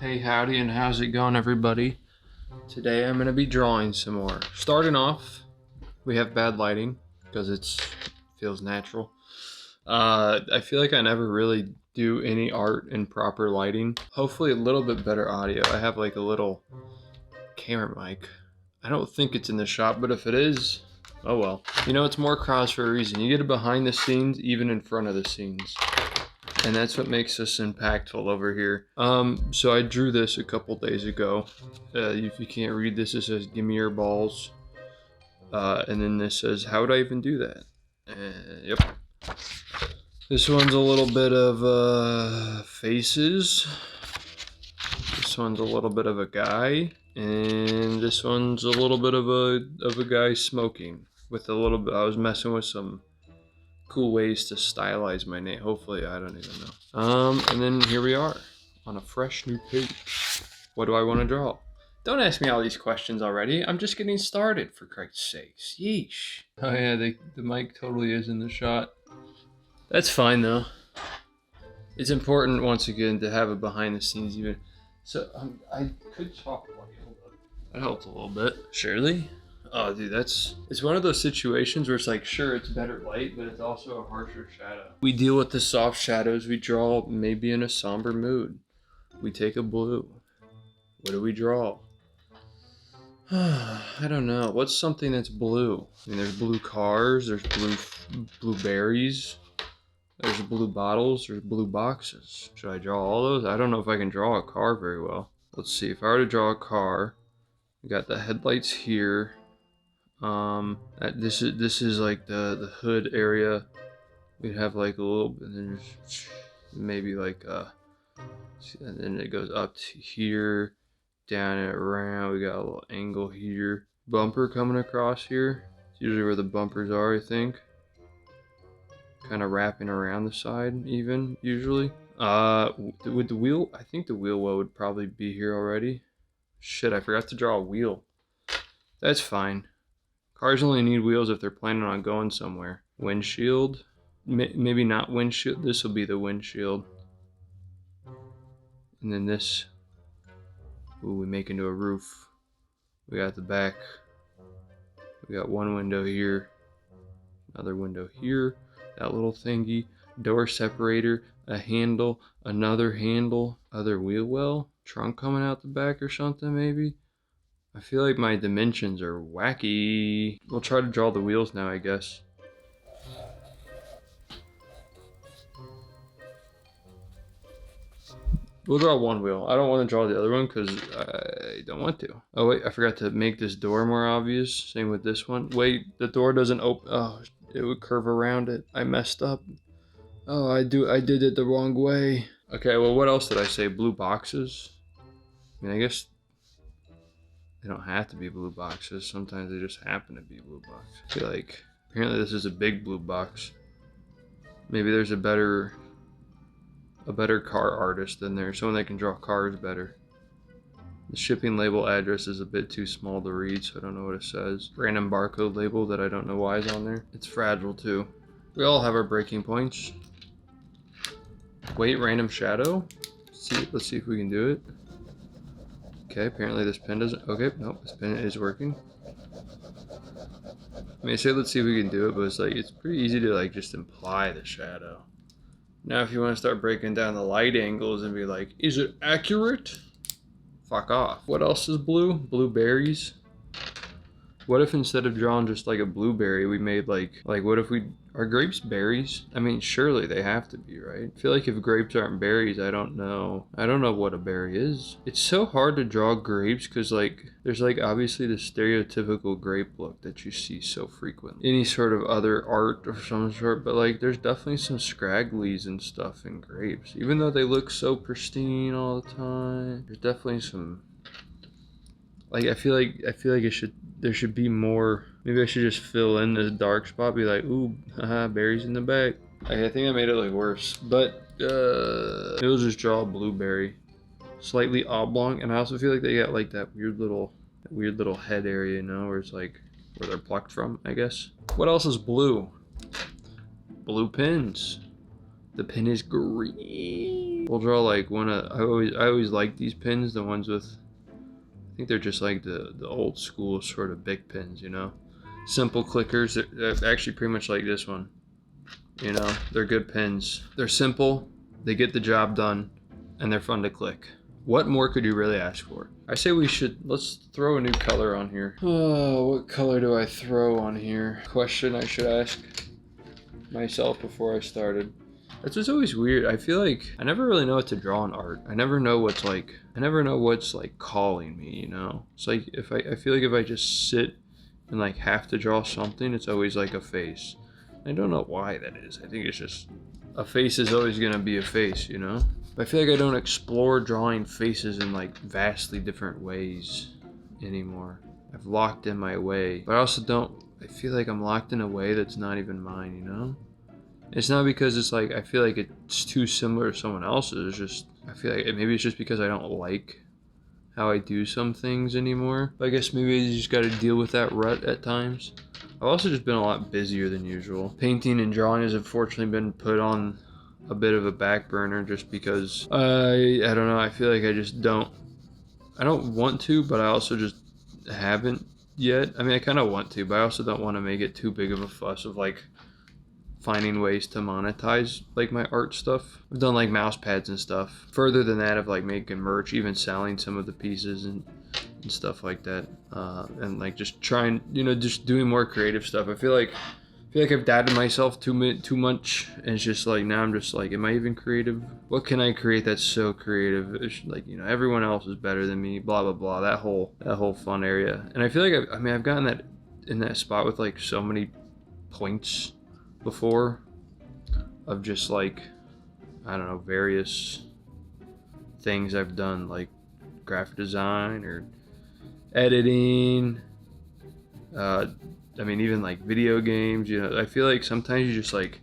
Hey, howdy, and how's it going, everybody? Today I'm going to be drawing some more. Starting off, we have bad lighting because it feels natural. I feel like I never really do any art in proper lighting. Hopefully a little bit better audio. I have like a little camera mic. I don't think it's in the shop, but if it is, oh well. You know, it's MoreKryoz for a reason. You get it behind the scenes, even in front of the scenes. And that's what makes us impactful over here. So I drew this a couple days ago. If you can't read this, it says, "Give me your balls." And then this says, "How would I even do that?" Yep. This one's a little bit of faces. This one's a little bit of a guy. And this one's a little bit of a guy smoking. With a little bit, I was messing with some cool ways to stylize my name. Hopefully, I don't even know. And then here we are on a fresh new page. What do I want to draw? Don't ask me all these questions already. I'm just getting started, for Christ's sakes. Yeesh. Oh yeah, the mic totally is in the shot. That's fine though. It's important once again to have a behind the scenes even. So I could talk while you hold up. That helps a little bit. Surely. Oh, dude, it's one of those situations where it's like, sure, it's better light, but it's also a harsher shadow. We deal with the soft shadows. We draw maybe in a somber mood. We take a blue. What do we draw? I don't know. What's something that's blue? I mean, there's blue cars. There's blue berries. There's blue bottles. There's blue boxes. Should I draw all those? I don't know if I can draw a car very well. Let's see. If I were to draw a car, we got the headlights here. This is like the hood area. We'd have like a little bit, and then there's maybe like and then it goes up to here, down and around. We got a little angle here. Bumper coming across here. It's usually where the bumpers are, I think. Kind of wrapping around the side, even usually. With the wheel, I think the wheel well would probably be here already. Shit, I forgot to draw a wheel. That's fine. Cars only need wheels if they're planning on going somewhere. Windshield. Maybe not windshield. This will be the windshield. And then this. Ooh, we make into a roof. We got the back. We got one window here. Another window here. That little thingy. Door separator. A handle. Another handle. Other wheel well. Trunk coming out the back or something maybe. I feel like my dimensions are wacky. We'll try to draw the wheels now, I guess. We'll draw one wheel. I don't want to draw the other one because I don't want to. Oh wait, I forgot to make this door more obvious. Same with this one. Wait, the door doesn't open. Oh, it would curve around it. I messed up. Oh, I did it the wrong way. Okay, well, what else did I say? Blue boxes? I mean, I guess they don't have to be blue boxes. Sometimes they just happen to be blue boxes. I feel like apparently this is a big blue box. Maybe there's a better car artist than there. Someone that can draw cars better. The shipping label address is a bit too small to read, so I don't know what it says. Random barcode label that I don't know why is on there. It's fragile too. We all have our breaking points. Wait, random shadow? Let's see if we can do it. Okay, apparently this pen doesn't. Okay, nope, this pen is working. I mean, I say let's see if we can do it, but it's like it's pretty easy to like just imply the shadow. Now, if you want to start breaking down the light angles and be like, is it accurate? Fuck off. What else is blue? Blueberries. What if instead of drawing just like a blueberry, we made like what if are grapes berries? I mean, surely they have to be, right? I feel like if grapes aren't berries, I don't know what a berry is. It's so hard to draw grapes because like there's like obviously the stereotypical grape look that you see so frequently. Any sort of other art of some sort, but like there's definitely some scragglies and stuff in grapes. Even though they look so pristine all the time, there's definitely some. Like I feel like there should be more. Maybe I should just fill in this dark spot. Be like, ooh, haha, berries in the back. I think I made it look worse, but it'll just draw a blueberry, slightly oblong, and I also feel like they got like that weird little head area, you know, where it's like where they're plucked from, I guess. What else is blue? Blue pins. The pin is green. We'll draw like one of, I always like these pins, the ones with, I think they're just like the old school sort of big pins, you know? Simple clickers, they're actually pretty much like this one. You know, they're good pins. They're simple, they get the job done, and they're fun to click. What more could you really ask for? I say let's throw a new color on here. Oh, what color do I throw on here? Question I should ask myself before I started. It's just always weird. I feel like I never really know what to draw in art. I never know what's like calling me, you know? It's like I feel like if I just sit and like have to draw something, it's always like a face. I don't know why that is. I think it's just a face is always gonna be a face, you know? I feel like I don't explore drawing faces in like vastly different ways anymore. I've locked in my way, but I also don't, I feel like I'm locked in a way that's not even mine, you know? It's not because it's like, I feel like it's too similar to someone else's. It's just, I feel like maybe it's just because I don't like how I do some things anymore. But I guess maybe you just gotta deal with that rut at times. I've also just been a lot busier than usual. Painting and drawing has unfortunately been put on a bit of a back burner just because I don't know, I feel like I don't want to, but I also just haven't yet. I mean, I kind of want to, but I also don't want to make it too big of a fuss of like finding ways to monetize like my art stuff. I've done like mouse pads and stuff. Further than that, of like making merch, even selling some of the pieces and stuff like that, and like just trying, you know, just doing more creative stuff. I feel like I've doubted myself too much, and it's just like now I'm just like, am I even creative? What can I create that's so creative? It's like, you know, everyone else is better than me. Blah blah blah. That whole fun area. And I feel like I've gotten that in that spot with like so many points before, of just like, I don't know, various things I've done, like graphic design or editing, I mean, even like video games, you know. I feel like sometimes you just like,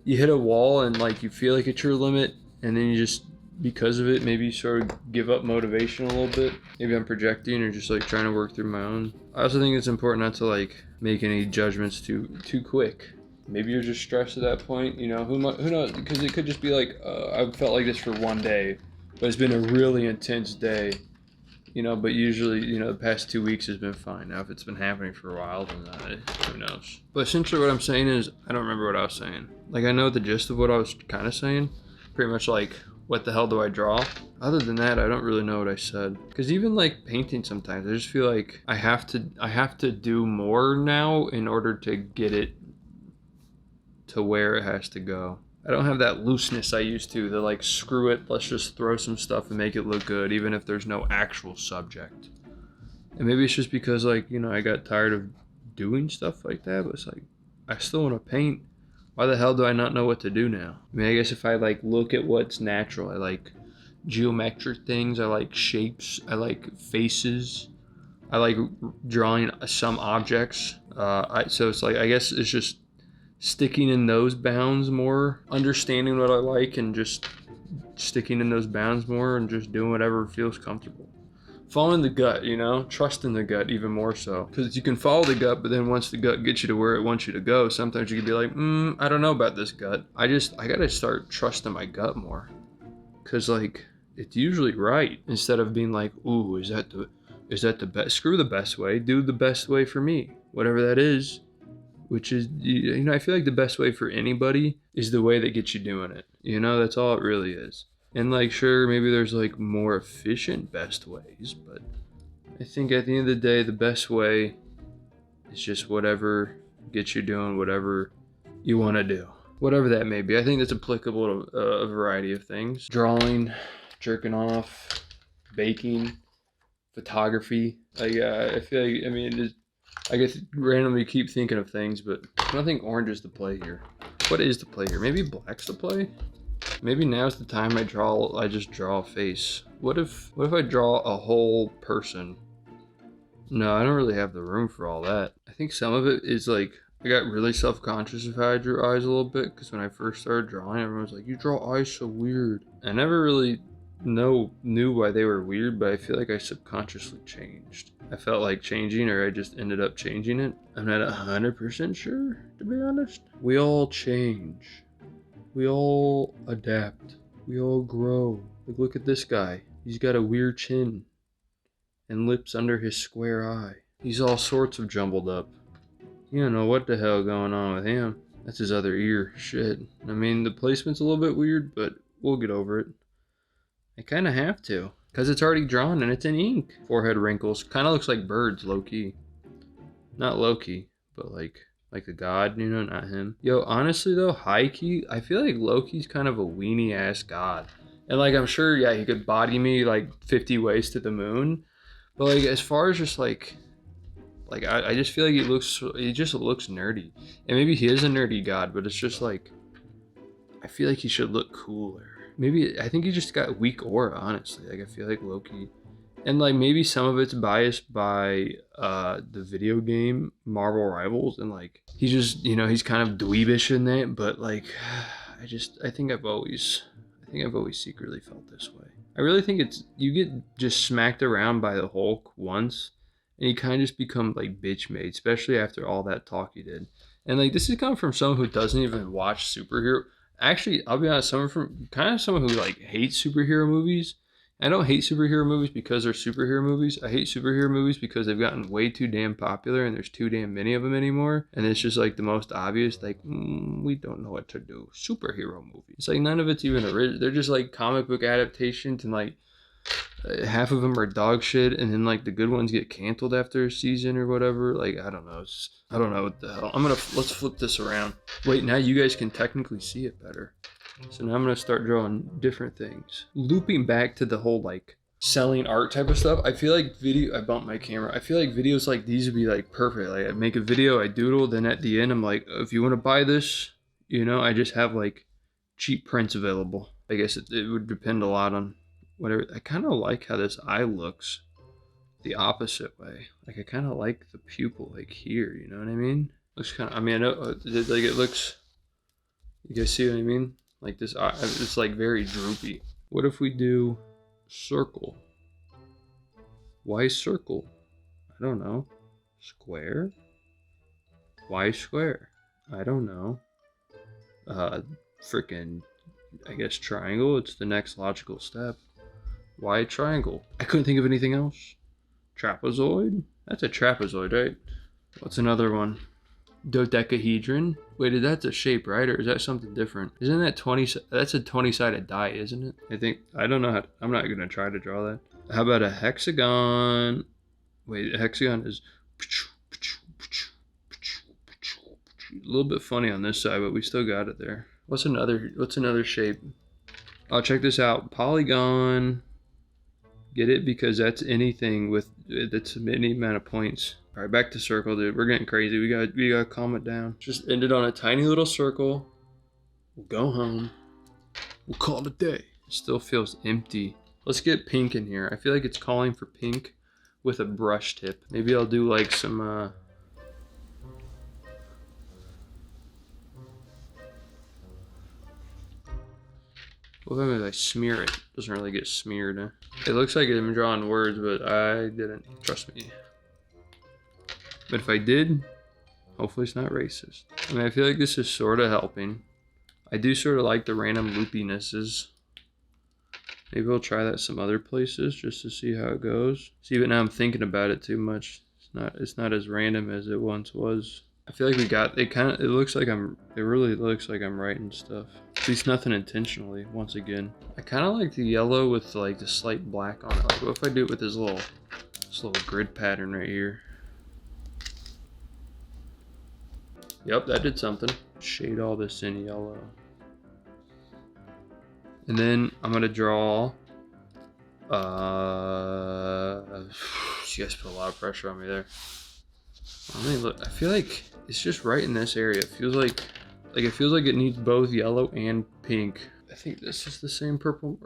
you hit a wall and like you feel like it's your limit, and then you just, because of it, maybe you sort of give up motivation a little bit. Maybe I'm projecting or just like trying to work through my own. I also think it's important not to like make any judgments too quick. Maybe you're just stressed at that point, you know, who knows, because it could just be like, I've felt like this for one day, but it's been a really intense day, you know, but usually, you know, the past 2 weeks has been fine. Now, if it's been happening for a while, then who knows. But essentially what I'm saying is, I don't remember what I was saying. Like, I know the gist of what I was kind of saying, pretty much like, what the hell do I draw? Other than that, I don't really know what I said. Because even like painting sometimes, I just feel like I have to do more now in order to get it to where it has to go. I don't have that looseness I used to, the like, screw it, let's just throw some stuff and make it look good, even if there's no actual subject. And maybe it's just because, like, you know, I got tired of doing stuff like that, but it's like, I still want to paint. Why the hell do I not know what to do now? I mean, I guess if I like look at what's natural, I like geometric things, I like shapes, I like faces, I like drawing some objects. So it's like, I guess it's just sticking in those bounds more, understanding what I like and just sticking in those bounds more and just doing whatever feels comfortable. Following the gut, you know, trusting the gut even more so. Because you can follow the gut, but then once the gut gets you to where it wants you to go, sometimes you can be like, I don't know about this gut. I gotta start trusting my gut more. Because like, it's usually right. Instead of being like, ooh, is that the best? Screw the best way, do the best way for me. Whatever that is. Which is, you know, I feel like the best way for anybody is the way that gets you doing it. You know, that's all it really is. And like, sure, maybe there's like more efficient best ways, but I think at the end of the day, the best way is just whatever gets you doing whatever you want to do. Whatever that may be. I think that's applicable to a variety of things. Drawing, jerking off, baking, photography. Like, I feel like, I mean, I guess randomly keep thinking of things, but I don't think orange is the play here. What is the play here? Maybe black's the play? Maybe now's the time I just draw a face. What if I draw a whole person? No, I don't really have the room for all that. I think some of it is like, I got really self-conscious of how I drew eyes a little bit, because when I first started drawing, everyone was like, you draw eyes so weird. I never really knew why they were weird, but I feel like I subconsciously changed. I felt like changing, or I just ended up changing it. I'm not 100% sure, to be honest. We all change. We all adapt. We all grow. Like, look at this guy. He's got a weird chin and lips under his square eye. He's all sorts of jumbled up. You don't know what the hell going on with him. That's his other ear. Shit. I mean, the placement's a little bit weird, but we'll get over it. I kind of have to, because it's already drawn and it's in ink. Forehead wrinkles. Kind of looks like birds, low-key. Not low-key, but like the god, you know, not him. Yo, honestly though, high-key, I feel like Loki's kind of a weenie-ass god. And like, I'm sure, yeah, he could body me like 50 ways to the moon. But like, as far as just like I just feel like he just looks nerdy. And maybe he is a nerdy god, but it's just like, I feel like he should look cooler. Maybe, I think he just got weak aura, honestly. Like, I feel like Loki. And like, maybe some of it's biased by the video game Marvel Rivals. And like, he just, you know, he's kind of dweebish in that. But like, I think I've always secretly felt this way. I really think it's, you get just smacked around by the Hulk once, and you kind of just become like bitch made, especially after all that talk he did. And like, this is coming from someone who doesn't even watch superhero. Actually, I'll be honest, someone who like hates superhero movies. I don't hate superhero movies because they're superhero movies. I hate superhero movies because they've gotten way too damn popular and there's too damn many of them anymore. And it's just like the most obvious, like, we don't know what to do. Superhero movie. It's like none of it's even original. They're just like comic book adaptations, and like half of them are dog shit, and then like the good ones get canceled after a season or whatever. Like, I don't know. I don't know what the hell. Let's flip this around. Wait, now you guys can technically see it better. So now I'm going to start drawing different things. Looping back to the whole like selling art type of stuff. I feel like I bumped my camera. I feel like videos like these would be like perfect. Like, I make a video, I doodle, then at the end I'm like, if you want to buy this, you know, I just have like cheap prints available. I guess it would depend a lot on whatever. I kind of like how this eye looks the opposite way. Like, I kind of like the pupil like here, you know what I mean? Looks kind of, I mean, I know like it looks, you guys see what I mean? Like this, it's like very droopy. What if we do circle? Why circle? I don't know. Square? Why square? I don't know. Freaking, I guess triangle. It's the next logical step. Why triangle? I couldn't think of anything else. Trapezoid? That's a trapezoid, right? What's another one? Dodecahedron. Wait, that's a shape, right? Or is that something different? Isn't that 20? That's a 20-sided die, isn't it? I don't know how. I'm not gonna try to draw that. How about a hexagon? Wait, a hexagon is a little bit funny on this side, but we still got it there. What's another shape? Oh, check this out. Polygon. Get it? Because that's anything that's any amount of points. All right, back to circle, dude. We're getting crazy. We gotta calm it down. Just ended on a tiny little circle. We'll go home. We'll call it a day. It still feels empty. Let's get pink in here. I feel like it's calling for pink with a brush tip. Maybe I'll do like some what if I smear it? Doesn't really get smeared. Huh? It looks like I'm drawing words, but I didn't. Trust me. But if I did, hopefully it's not racist. I mean, I feel like this is sort of helping. I do sort of like the random loopinesses. Maybe we'll try that some other places just to see how it goes. See, but now I'm thinking about it too much. It's not as random as it once was. I feel like we got it. It really looks like I'm writing stuff. At least nothing intentionally. Once again, I kind of like the yellow with like the slight black on it. Like, what if I do it with this little grid pattern right here? Yep, that did something. Shade all this in yellow. And then I'm gonna draw, you guys put a lot of pressure on me there. Let me look. I feel like it's just right in this area. It feels like it needs both yellow and pink. I think this is the same purple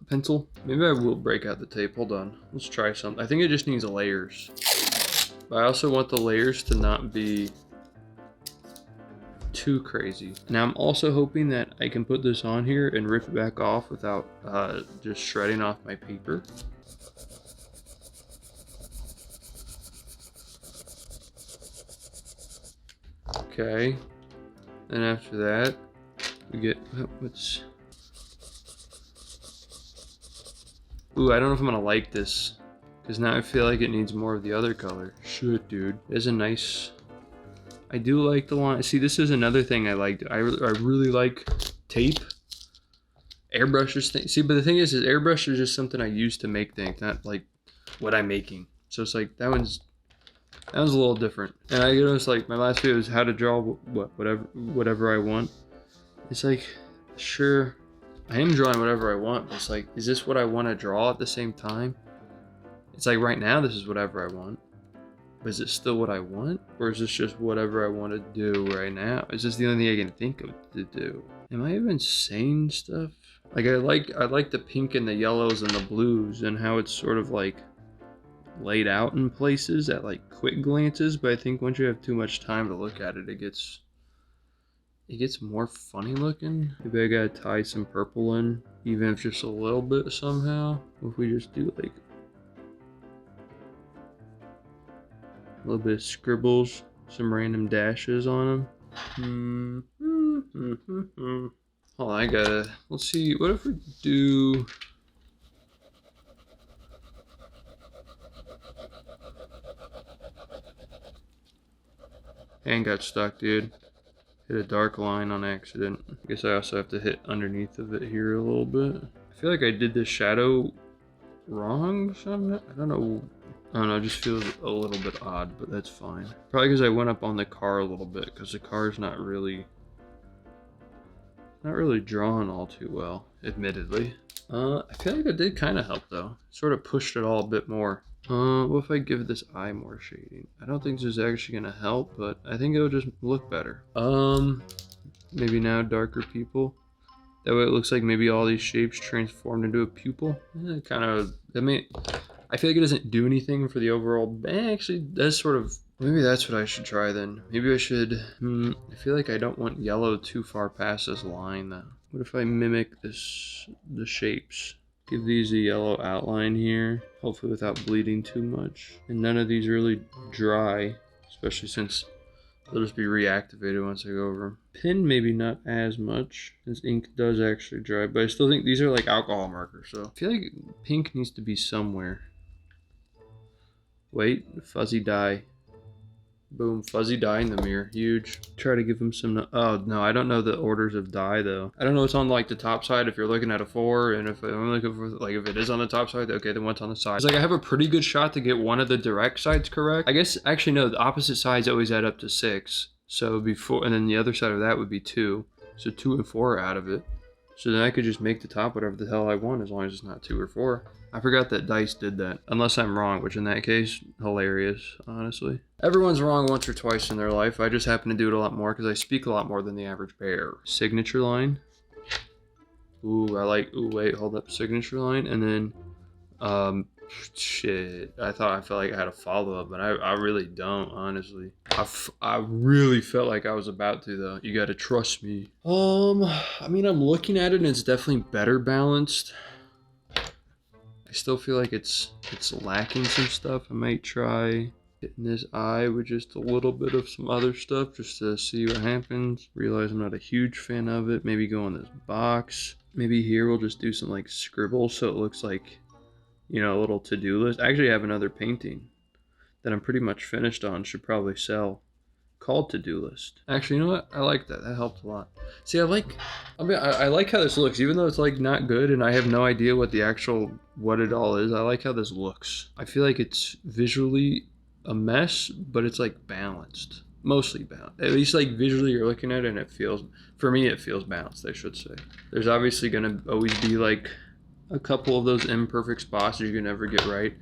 pencil. Maybe I will break out the tape. Hold on. Let's try something. I think it just needs layers. But I also want the layers to not be too crazy. Now I'm also hoping that I can put this on here and rip it back off without just shredding off my paper. Okay. Then after that, We get, what's... Ooh, I don't know if I'm gonna like this. Because now I feel like it needs more of the other color. Shit, dude. There's a nice... I do like the line. See, this is another thing I liked. I really like tape. Airbrushes thing. See, but the thing is airbrush is just something I use to make things, not like what I'm making. So it's like, that one's a little different. And I noticed, like, my last video was how to draw whatever I want. It's like, sure, I am drawing whatever I want, but it's like, is this what I want to draw at the same time? It's like, right now, this is whatever I want. But is it still what I want? Or is this just whatever I want to do right now? Is this the only thing I can think of to do? Am I even saying stuff? Like, I like the pink and the yellows and the blues and how it's sort of like laid out in places at like quick glances, but I think once you have too much time to look at it, it gets more funny looking. Maybe I gotta tie some purple in, even if just a little bit somehow. What if we just do like a little bit of scribbles, some random dashes on them. Hold on, let's see, what if we do... And got stuck, dude. Hit a dark line on accident. I guess I also have to hit underneath of it here a little bit. I feel like I did this shadow wrong somehow. I don't know, it just feels a little bit odd, but that's fine. Probably because I went up on the car a little bit, because the car's not really drawn all too well, admittedly. I feel like it did kind of help though. Sort of pushed it all a bit more. What if I give this eye more shading? I don't think this is actually gonna help, but I think it'll just look better. Maybe now darker pupil. That way it looks like maybe all these shapes transformed into a pupil. I feel like it doesn't do anything for the overall, actually that's sort of, maybe that's what I should try then. Maybe I should, I feel like I don't want yellow too far past this line though. What if I mimic the shapes? Give these a yellow outline here, hopefully without bleeding too much. And none of these really dry, especially since they'll just be reactivated once I go over them. Pen maybe not as much, as ink does actually dry, but I still think these are like alcohol markers, so I feel like pink needs to be somewhere. Wait, fuzzy dye. Boom, fuzzy dye in the mirror, huge. Try to give them some, oh no, I don't know the orders of dye though. I don't know what's on like the top side if you're looking at a 4, and if I'm looking for, like if it is on the top side, okay, then what's on the side? It's like I have a pretty good shot to get one of the direct sides correct. I guess, actually no, the opposite sides always add up to 6. So it'd be 4, and then the other side of that would be 2. So 2 and 4 are out of it. So then I could just make the top whatever the hell I want as long as it's not 2 or 4. I forgot that dice did that, unless I'm wrong, which in that case, hilarious, honestly. Everyone's wrong once or twice in their life. I just happen to do it a lot more because I speak a lot more than the average bear. Signature line. Ooh, wait, hold up, signature line, and then, shit. I felt like I had a follow-up, but I really don't, honestly. I really felt like I was about to, though. You gotta trust me. I mean, I'm looking at it and it's definitely better balanced. I still feel like it's lacking some stuff. I might try hitting this eye with just a little bit of some other stuff just to see what happens. Realize I'm not a huge fan of it. Maybe go in this box. Maybe here we'll just do some like scribbles so it looks like, you know, a little to-do list. I actually have another painting that I'm pretty much finished on, should probably sell, called to-do list. Actually, you know what? I like that. That helped a lot. See, I like how this looks, even though it's like not good and I have no idea what it all is. I like how this looks. I feel like it's visually a mess, but it's like balanced, mostly balanced. At least like visually you're looking at it and it feels, for me, it feels balanced, I should say. There's obviously gonna always be like a couple of those imperfect spots that you can never get right.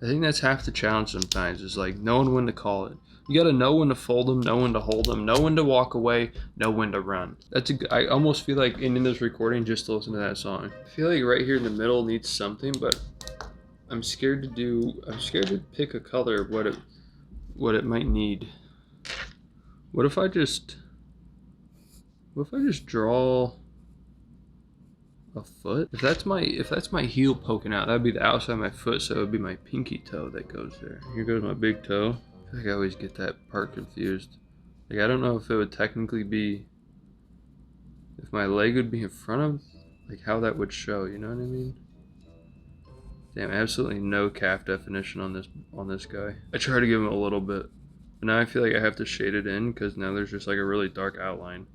I think that's half the challenge sometimes, is like knowing when to call it. You gotta know when to fold them, know when to hold them, know when to walk away, know when to run. I almost feel like ending this recording just to listen to that song. I feel like right here in the middle needs something, but I'm scared to pick a color of what it might need. What if I just draw a foot? If that's my heel poking out, that'd be the outside of my foot, so it would be my pinky toe that goes there. Here goes my big toe. I feel like I always get that part confused. Like, I don't know if it would technically be if my leg would be in front of, like how that would show, you know what I mean? Damn, absolutely no calf definition on this guy. I try to give him a little bit, but now I feel like I have to shade it in because now there's just like a really dark outline.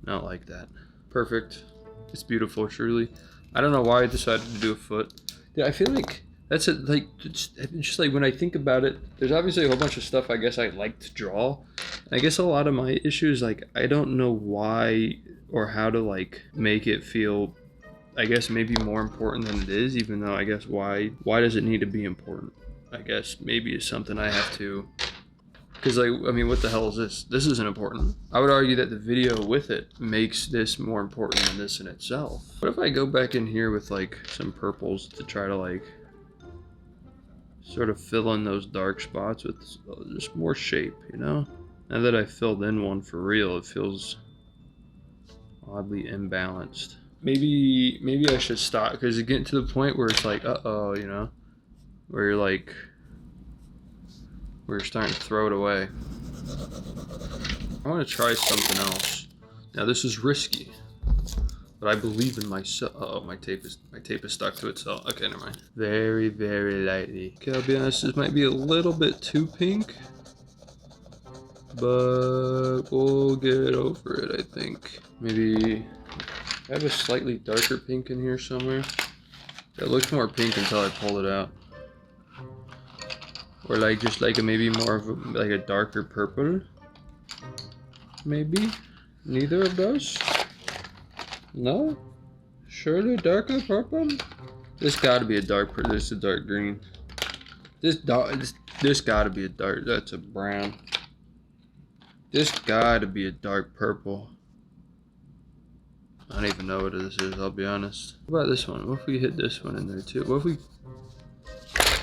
Not like that. Perfect. It's beautiful, truly. I don't know why I decided to do a foot. Yeah, I feel like that's it. Like, it's just like when I think about it, there's obviously a whole bunch of stuff I guess I like to draw. And I guess a lot of my issues, like, I don't know why or how to like make it feel, I guess maybe more important than it is, even though I guess why does it need to be important? I guess maybe it's something I have to, because like, I mean, what the hell is this? This isn't important. I would argue that the video with it makes this more important than this in itself. What if I go back in here with like some purples to try to like sort of fill in those dark spots with just more shape, you know? Now that I filled in one for real, it feels oddly imbalanced. Maybe I should stop, because it's getting to the point where it's like, uh-oh, you know? Where you're like, we're starting to throw it away. I want to try something else. Now this is risky, but I believe in myself. Uh-oh, my tape is stuck to itself. Okay, never mind. Very, very lightly. Okay, I'll be honest, this might be a little bit too pink, but we'll get over it, I think. Maybe I have a slightly darker pink in here somewhere. It looks more pink until I pull it out. Or like just like maybe more of like a darker purple. Maybe neither of those. No, surely darker purple. This got to be a dark purple. This is a dark green. This got to be a dark. That's a brown. This got to be a dark purple. I don't even know what this is. I'll be honest. What about this one? What if we hit this one in there too? What if we?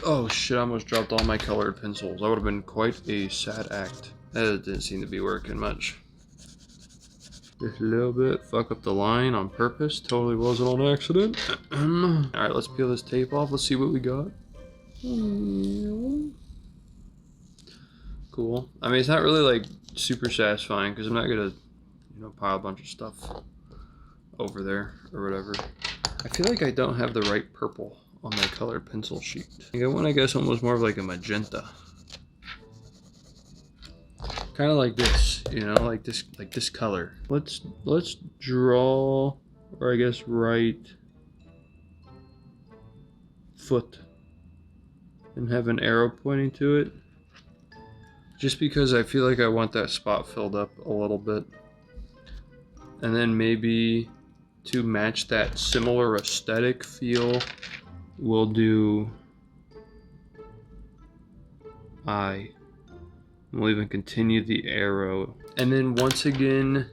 Oh shit, I almost dropped all my colored pencils. That would have been quite a sad act. That didn't seem to be working much. Just a little bit. Fuck up the line on purpose. Totally wasn't on accident. Alright, let's peel this tape off. Let's see what we got. Cool. I mean, it's not really like super satisfying because I'm not gonna, you know, pile a bunch of stuff over there or whatever. I feel like I don't have the right purple on my colored pencil sheet. I got one, I guess, almost more of like a magenta. Kind of like this, you know, like this color. Let's draw, or I guess write foot and have an arrow pointing to it. Just because I feel like I want that spot filled up a little bit. And then maybe to match that similar aesthetic feel, we'll do eye. We'll even continue the arrow. And then once again,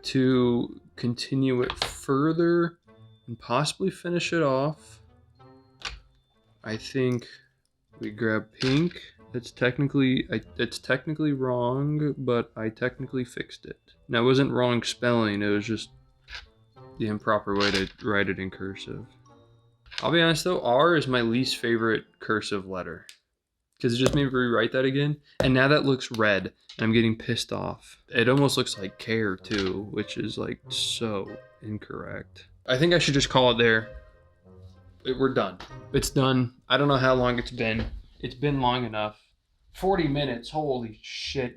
to continue it further and possibly finish it off, I think we grab pink. It's technically wrong, but I technically fixed it. Now, it wasn't wrong spelling, it was just the improper way to write it in cursive. I'll be honest though, R is my least favorite cursive letter, because it just made me rewrite that again, and now that looks red, and I'm getting pissed off. It almost looks like care too, which is like so incorrect. I think I should just call it there. We're done. It's done. I don't know how long it's been. It's been long enough. 40 minutes, holy shit.